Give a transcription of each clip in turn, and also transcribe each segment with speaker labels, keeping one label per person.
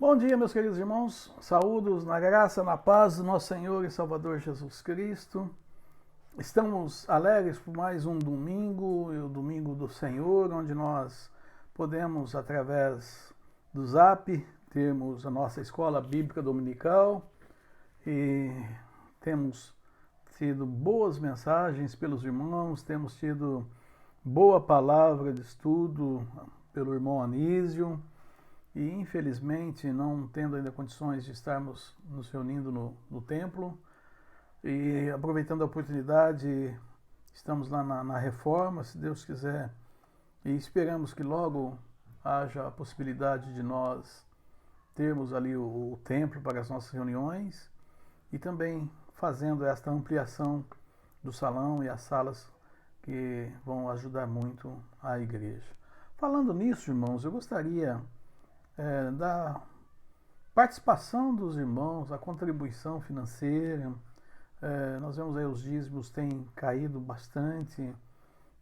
Speaker 1: Bom dia, meus queridos irmãos. Saúdos na graça, na paz do nosso Senhor e Salvador Jesus Cristo. Estamos alegres por mais um domingo, o domingo do Senhor, onde nós podemos, através do Zap, termos a nossa escola bíblica dominical e temos tido boas mensagens pelos irmãos, temos tido boa palavra de estudo pelo irmão Anísio. E infelizmente, não tendo ainda condições de estarmos nos reunindo no templo, e aproveitando a oportunidade, estamos lá na reforma, se Deus quiser, e esperamos que logo haja a possibilidade de nós termos ali o templo para as nossas reuniões e também fazendo esta ampliação do salão e as salas que vão ajudar muito a igreja. Falando nisso, irmãos, eu gostaria da participação dos irmãos, a contribuição financeira. Nós vemos aí os dízimos têm caído bastante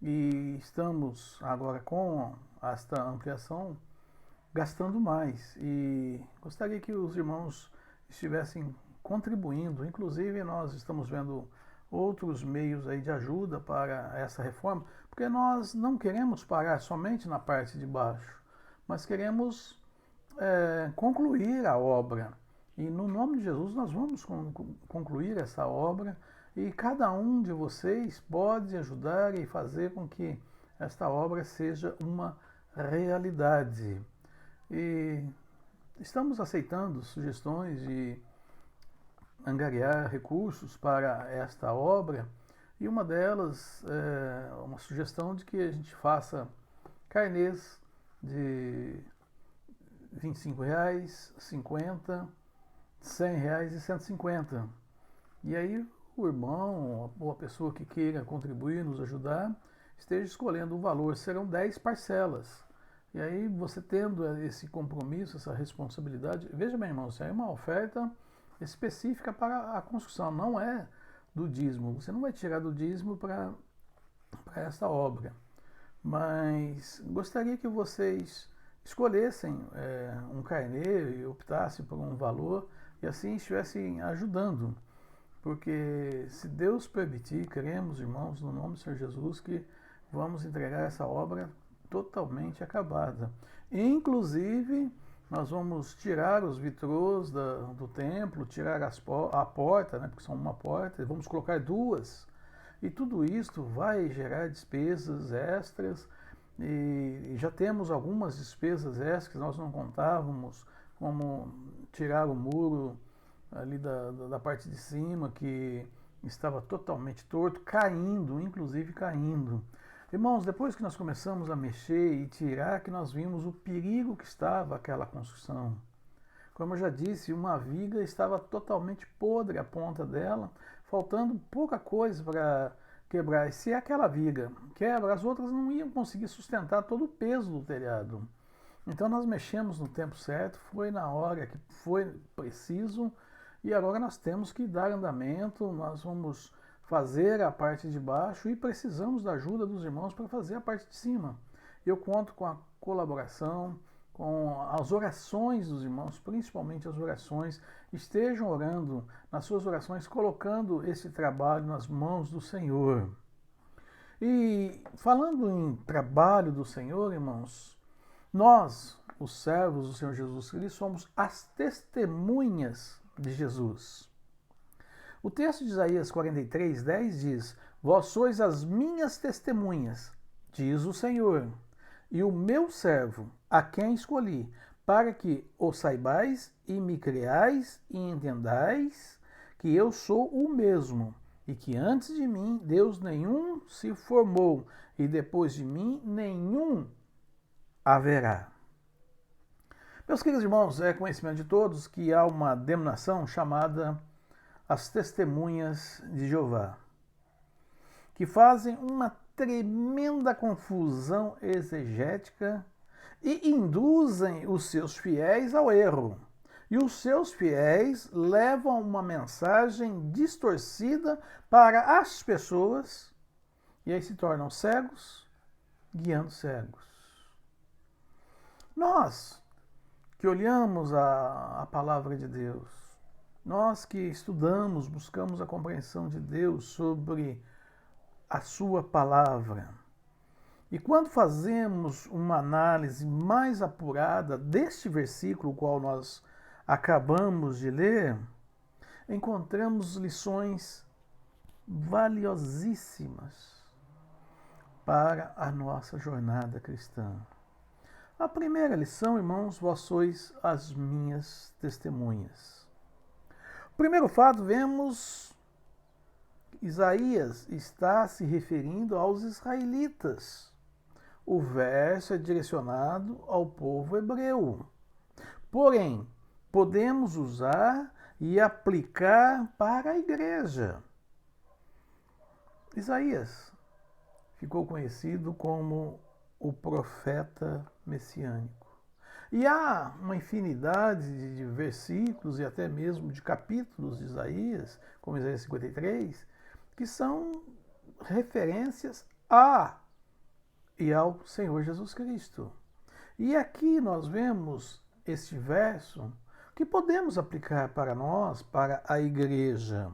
Speaker 1: e estamos agora com esta ampliação gastando mais e gostaria que os irmãos estivessem contribuindo. Inclusive nós estamos vendo outros meios aí de ajuda para essa reforma, porque nós não queremos parar somente na parte de baixo, mas queremos concluir a obra. E no nome de Jesus nós vamos concluir essa obra e cada um de vocês pode ajudar e fazer com que esta obra seja uma realidade. E estamos aceitando sugestões de angariar recursos para esta obra e uma delas é uma sugestão de que a gente faça carnês de R$25, 50, R$100 e 150. E aí o irmão ou a pessoa que queira contribuir, nos ajudar, esteja escolhendo o valor. Serão 10 parcelas. E aí você tendo esse compromisso, essa responsabilidade, veja bem, irmão, isso aí é uma oferta específica para a construção, não é do dízimo. Você não vai tirar do dízimo para esta obra. Mas gostaria que vocês escolhessem um carnê e optassem por um valor e assim estivessem ajudando. Porque se Deus permitir, queremos, irmãos, no nome do Senhor Jesus, que vamos entregar essa obra totalmente acabada. Inclusive, nós vamos tirar os vitrôs do templo, tirar a porta, né, porque são uma porta, e vamos colocar duas. E tudo isto vai gerar despesas extras. E já temos algumas despesas extras que nós não contávamos, como tirar o muro ali da parte de cima, que estava totalmente torto, caindo, inclusive caindo. Irmãos, depois que nós começamos a mexer e tirar, que nós vimos o perigo que estava aquela construção. Como eu já disse, uma viga estava totalmente podre a ponta dela, faltando pouca coisa para quebrar. E se aquela viga quebra, as outras não iam conseguir sustentar todo o peso do telhado. Então nós mexemos no tempo certo, foi na hora que foi preciso e agora nós temos que dar andamento, nós vamos fazer a parte de baixo e precisamos da ajuda dos irmãos para fazer a parte de cima. Eu conto com a colaboração, com as orações dos irmãos, principalmente as orações. Estejam orando nas suas orações, colocando esse trabalho nas mãos do Senhor. E falando em trabalho do Senhor, irmãos, nós, os servos do Senhor Jesus Cristo, somos as testemunhas de Jesus. O texto de Isaías 43:10 diz: Vós sois as minhas testemunhas, diz o Senhor, e o meu servo, a quem escolhi, para que o saibais e me creais e entendais que eu sou o mesmo, e que antes de mim Deus nenhum se formou, e depois de mim nenhum haverá. Meus queridos irmãos, é conhecimento de todos que há uma denominação chamada as Testemunhas de Jeová, que fazem uma tremenda confusão exegética e induzem os seus fiéis ao erro. E os seus fiéis levam uma mensagem distorcida para as pessoas e aí se tornam cegos, guiando cegos. Nós que olhamos a palavra de Deus, nós que estudamos, buscamos a compreensão de Deus sobre a sua palavra, e quando fazemos uma análise mais apurada deste versículo, qual nós acabamos de ler, encontramos lições valiosíssimas para a nossa jornada cristã. A primeira lição, irmãos, vós sois as minhas testemunhas. O primeiro fato, vemos Isaías está se referindo aos israelitas. O verso é direcionado ao povo hebreu. Porém, podemos usar e aplicar para a igreja. Isaías ficou conhecido como o profeta messiânico. E há uma infinidade de versículos e até mesmo de capítulos de Isaías, como Isaías 53, que são referências a e ao Senhor Jesus Cristo. E aqui nós vemos este verso que podemos aplicar para nós, para a igreja.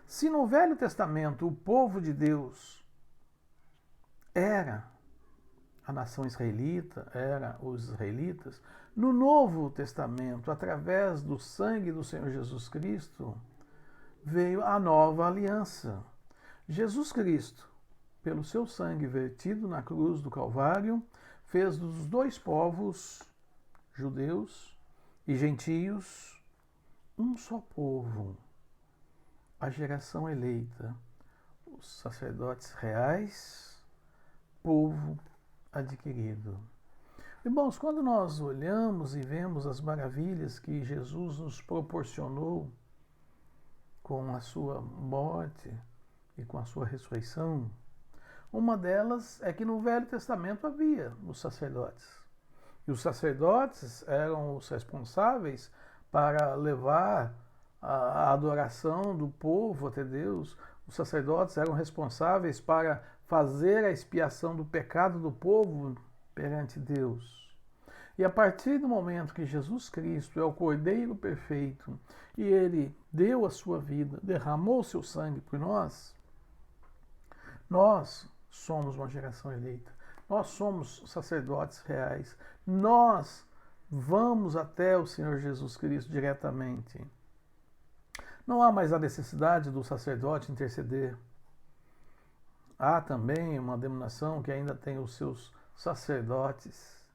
Speaker 1: Se no Velho Testamento o povo de Deus era a nação israelita, era os israelitas, no Novo Testamento, através do sangue do Senhor Jesus Cristo, veio a nova aliança. Jesus Cristo, pelo seu sangue vertido na cruz do Calvário, fez dos dois povos, judeus e gentios, um só povo, a geração eleita, os sacerdotes reais, povo adquirido. Irmãos, quando nós olhamos e vemos as maravilhas que Jesus nos proporcionou com a sua morte e com a sua ressurreição, uma delas é que no Velho Testamento havia os sacerdotes. E os sacerdotes eram os responsáveis para levar a adoração do povo até Deus. Os sacerdotes eram responsáveis para fazer a expiação do pecado do povo perante Deus. E a partir do momento que Jesus Cristo é o Cordeiro perfeito e ele deu a sua vida, derramou o seu sangue por nós, nós somos uma geração eleita. Nós somos sacerdotes reais. Nós vamos até o Senhor Jesus Cristo diretamente. Não há mais a necessidade do sacerdote interceder. Há também uma denominação que ainda tem os seus sacerdotes.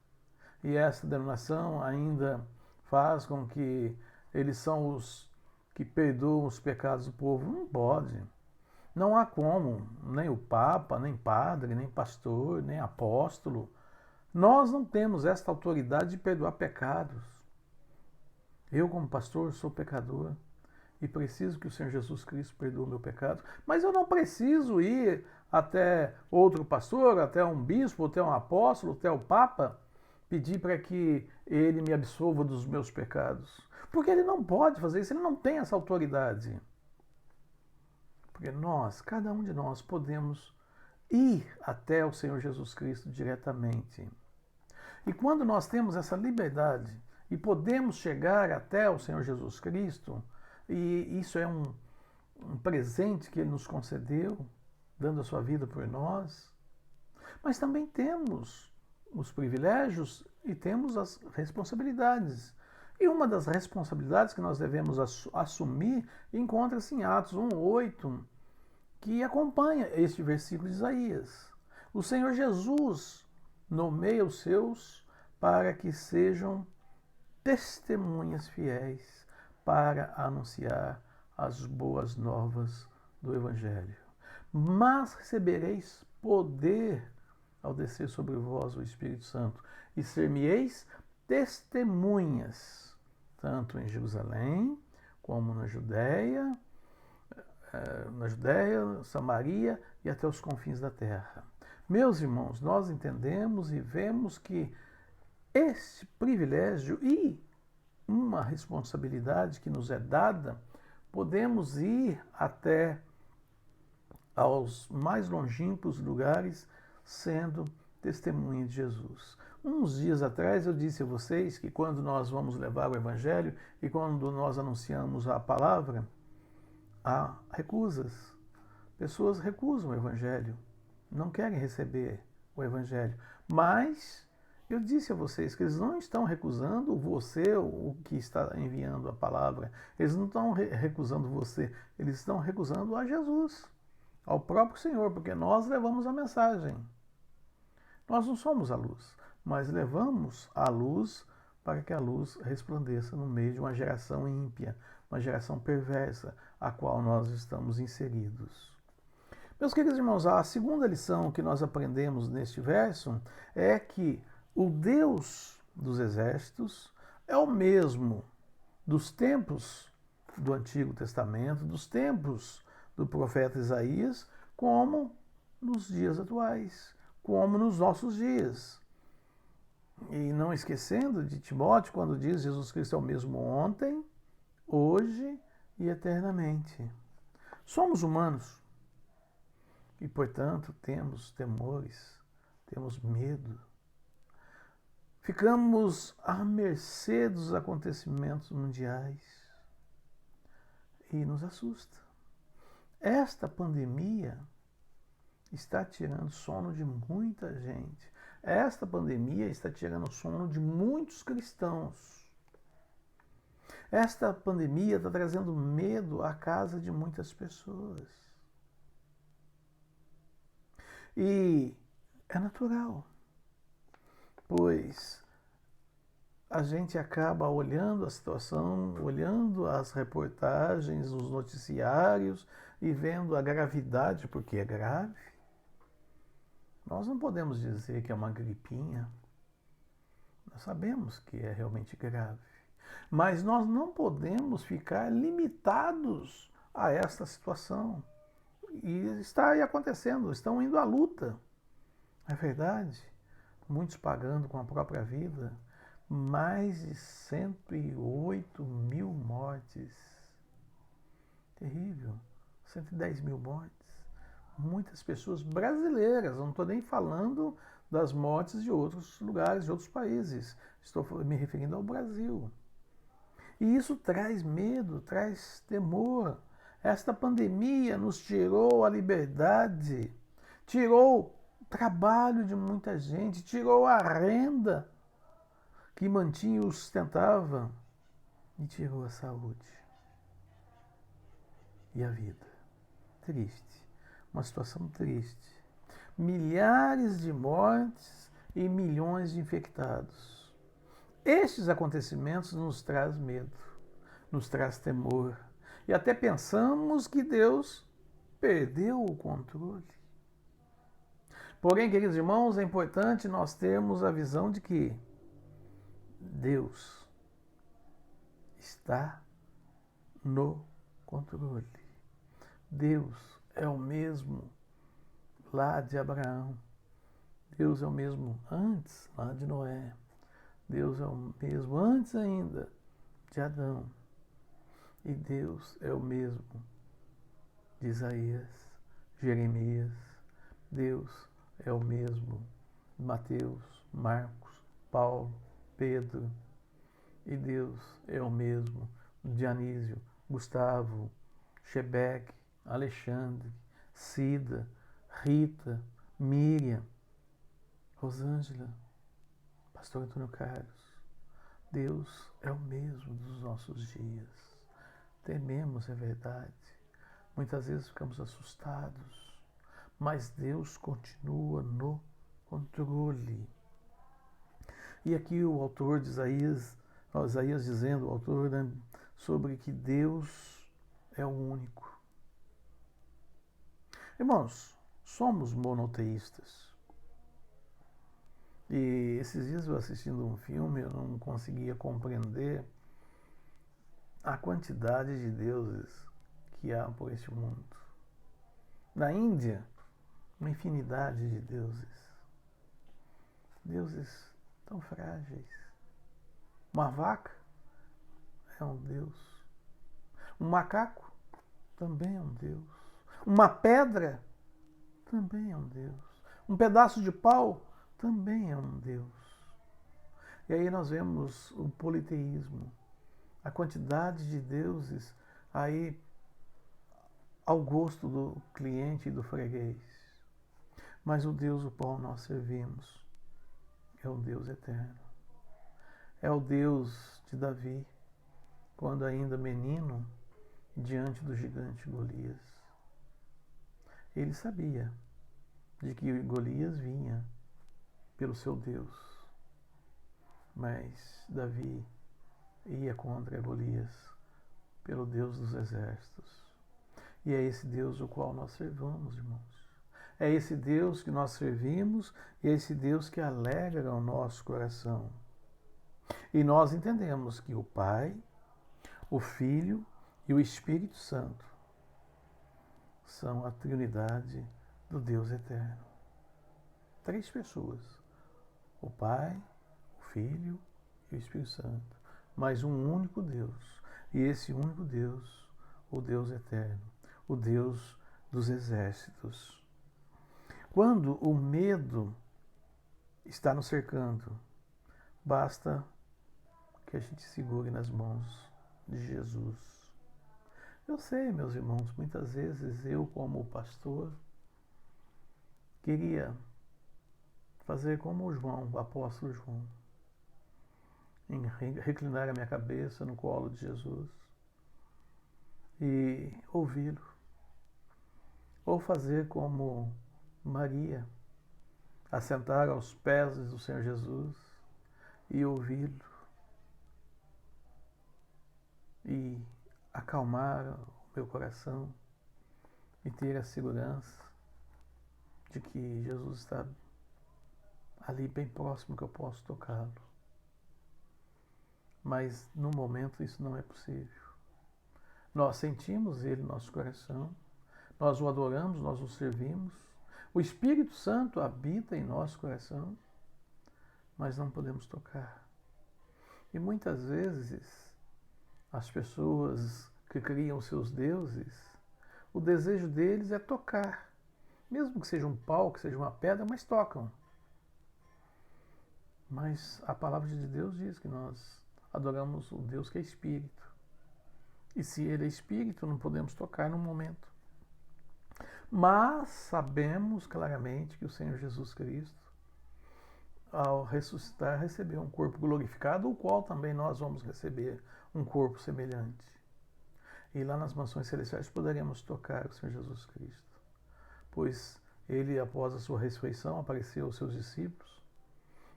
Speaker 1: E essa denominação ainda faz com que eles são os que perdoam os pecados do povo. Não pode. Não há como, nem o Papa, nem padre, nem pastor, nem apóstolo. Nós não temos esta autoridade de perdoar pecados. Eu, como pastor, sou pecador e preciso que o Senhor Jesus Cristo perdoe o meu pecado. Mas eu não preciso ir até outro pastor, até um bispo, até um apóstolo, até o Papa, pedir para que ele me absolva dos meus pecados. Porque ele não pode fazer isso, ele não tem essa autoridade. Porque nós, cada um de nós, podemos ir até o Senhor Jesus Cristo diretamente. E quando nós temos essa liberdade e podemos chegar até o Senhor Jesus Cristo, e isso é um presente que Ele nos concedeu, dando a sua vida por nós, mas também temos os privilégios e temos as responsabilidades. E uma das responsabilidades que nós devemos assumir encontra-se em Atos 1:8, que acompanha este versículo de Isaías. O Senhor Jesus nomeia os seus para que sejam testemunhas fiéis para anunciar as boas novas do Evangelho. Mas recebereis poder ao descer sobre vós o Espírito Santo, e ser-me-eis testemunhas, tanto em Jerusalém, como na Judéia, Samaria e até os confins da terra. Meus irmãos, nós entendemos e vemos que este privilégio e uma responsabilidade que nos é dada, podemos ir até aos mais longínquos lugares sendo testemunha de Jesus. Uns dias atrás eu disse a vocês que quando nós vamos levar o Evangelho e quando nós anunciamos a palavra, há recusas. Pessoas recusam o Evangelho, não querem receber o Evangelho. Mas eu disse a vocês que eles não estão recusando você, o que está enviando a palavra. Eles não estão recusando você, eles estão recusando a Jesus, ao próprio Senhor, porque nós levamos a mensagem. Nós não somos a luz, mas levamos a luz para que a luz resplandeça no meio de uma geração ímpia, uma geração perversa, a qual nós estamos inseridos. Meus queridos irmãos, a segunda lição que nós aprendemos neste verso é que o Deus dos exércitos é o mesmo dos tempos do Antigo Testamento, dos tempos do profeta Isaías, como nos dias atuais, como nos nossos dias. E não esquecendo de Timóteo, quando diz Jesus Cristo é o mesmo ontem, hoje e eternamente. Somos humanos e, portanto, temos temores, temos medo. Ficamos à mercê dos acontecimentos mundiais e nos assusta. Esta pandemia está tirando sono de muita gente. Esta pandemia está tirando sono de muitos cristãos. Esta pandemia está trazendo medo à casa de muitas pessoas. E é natural, pois a gente acaba olhando a situação, olhando as reportagens, os noticiários e vendo a gravidade, porque é grave. Nós não podemos dizer que é uma gripinha. Nós sabemos que é realmente grave. Mas nós não podemos ficar limitados a esta situação. E está aí acontecendo, estão indo à luta. É verdade. Muitos pagando com a própria vida. Mais de 108 mil mortes. Terrível. 110 mil mortes. Muitas pessoas brasileiras, não estou nem falando das mortes de outros lugares, de outros países. Estou me referindo ao Brasil. E isso traz medo, traz temor. Esta pandemia nos tirou a liberdade, tirou o trabalho de muita gente, tirou a renda que mantinha e o sustentava e tirou a saúde e a vida. Triste. Uma situação triste. Milhares de mortes e milhões de infectados. Estes acontecimentos nos traz medo, nos traz temor. E até pensamos que Deus perdeu o controle. Porém, queridos irmãos, é importante nós termos a visão de que Deus está no controle. Deus é o mesmo lá de Abraão. Deus é o mesmo antes lá de Noé. Deus é o mesmo antes ainda de Adão. E Deus é o mesmo de Isaías, Jeremias. Deus é o mesmo de Mateus, Marcos, Paulo, Pedro. E Deus é o mesmo de Anísio, Gustavo, Shebeck, Alexandre, Cida, Rita, Miriam, Rosângela, Pastor Antônio Carlos. Deus é o mesmo dos nossos dias. Tememos, é verdade. Muitas vezes ficamos assustados, mas Deus continua no controle. E aqui o autor de Isaías dizendo, o autor, né, sobre que Deus é o único. Irmãos, somos monoteístas. E esses dias eu assistindo um filme, eu não conseguia compreender a quantidade de deuses que há por este mundo. Na Índia, uma infinidade de deuses. Deuses tão frágeis. Uma vaca é um deus. Um macaco também é um deus. Uma pedra também é um deus. Um pedaço de pau também é um deus. E aí nós vemos o politeísmo, a quantidade de deuses aí ao gosto do cliente e do freguês. Mas o Deus o qual nós servimos é um Deus eterno. É o Deus de Davi, quando ainda menino, diante do gigante Golias. Ele sabia de que Golias vinha pelo seu Deus, mas Davi ia contra Golias pelo Deus dos exércitos. E é esse Deus o qual nós servamos, irmãos. É esse Deus que nós servimos e é esse Deus que alegra o nosso coração. E nós entendemos que o Pai, o Filho e o Espírito Santo são a Trindade do Deus eterno. 3 pessoas: o Pai, o Filho e o Espírito Santo. Mas um único Deus. E esse único Deus, o Deus eterno, o Deus dos exércitos. Quando o medo está nos cercando, basta que a gente segure nas mãos de Jesus. Eu sei, meus irmãos, muitas vezes eu, como pastor, queria fazer como o João, o apóstolo João, em reclinar a minha cabeça no colo de Jesus e ouvi-lo. Ou fazer como Maria, assentar aos pés do Senhor Jesus e ouvi-lo e acalmar o meu coração e ter a segurança de que Jesus está ali bem próximo, que eu posso tocá-lo. Mas no momento isso não é possível. Nós sentimos Ele no nosso coração, nós o adoramos, nós o servimos, o Espírito Santo habita em nosso coração, mas não podemos tocar. E muitas vezes as pessoas que criam seus deuses, o desejo deles é tocar, mesmo que seja um pau, que seja uma pedra, mas tocam. Mas a palavra de Deus diz que nós adoramos o Deus que é Espírito. E se Ele é Espírito, não podemos tocar no momento. Mas sabemos claramente que o Senhor Jesus Cristo, ao ressuscitar, recebeu um corpo glorificado, o qual também nós vamos receber um corpo semelhante. E lá nas mansões celestiais poderemos tocar o Senhor Jesus Cristo. Pois Ele, após a sua ressurreição, apareceu aos seus discípulos,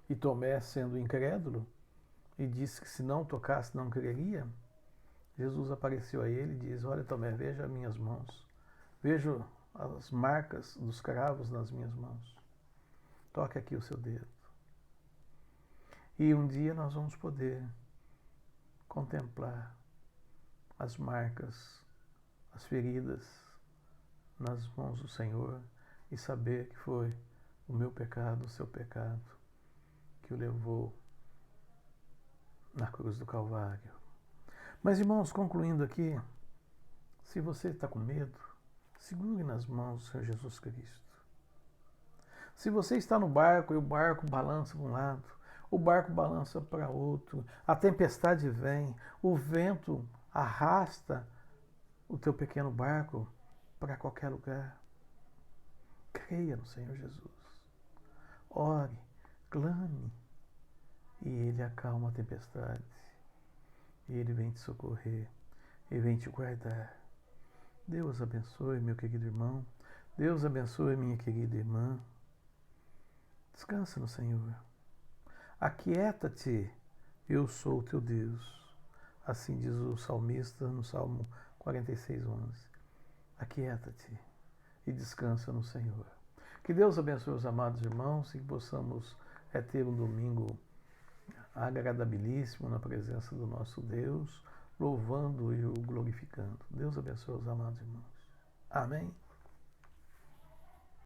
Speaker 1: e Tomé, sendo incrédulo, e disse que se não tocasse não creria, Jesus apareceu a ele e diz: olha, Tomé, veja as minhas mãos, veja as marcas dos cravos nas minhas mãos, toque aqui o seu dedo. E um dia nós vamos poder contemplar as marcas, as feridas nas mãos do Senhor e saber que foi o meu pecado, o seu pecado, que o levou na cruz do Calvário. Mas, irmãos, concluindo aqui, se você está com medo, segure nas mãos do Senhor Jesus Cristo. Se você está no barco e o barco balança para um lado, o barco balança para outro, a tempestade vem, o vento arrasta o teu pequeno barco para qualquer lugar. Creia no Senhor Jesus. Ore, clame, e Ele acalma a tempestade. E Ele vem te socorrer e vem te guardar. Deus abençoe, meu querido irmão. Deus abençoe, minha querida irmã. Descansa no Senhor. Aquieta-te, eu sou o teu Deus. Assim diz o salmista no Salmo 46:11. Aquieta-te e descansa no Senhor. Que Deus abençoe os amados irmãos e que possamos ter um domingo agradabilíssimo na presença do nosso Deus, louvando e o glorificando. Deus abençoe os amados irmãos. Amém.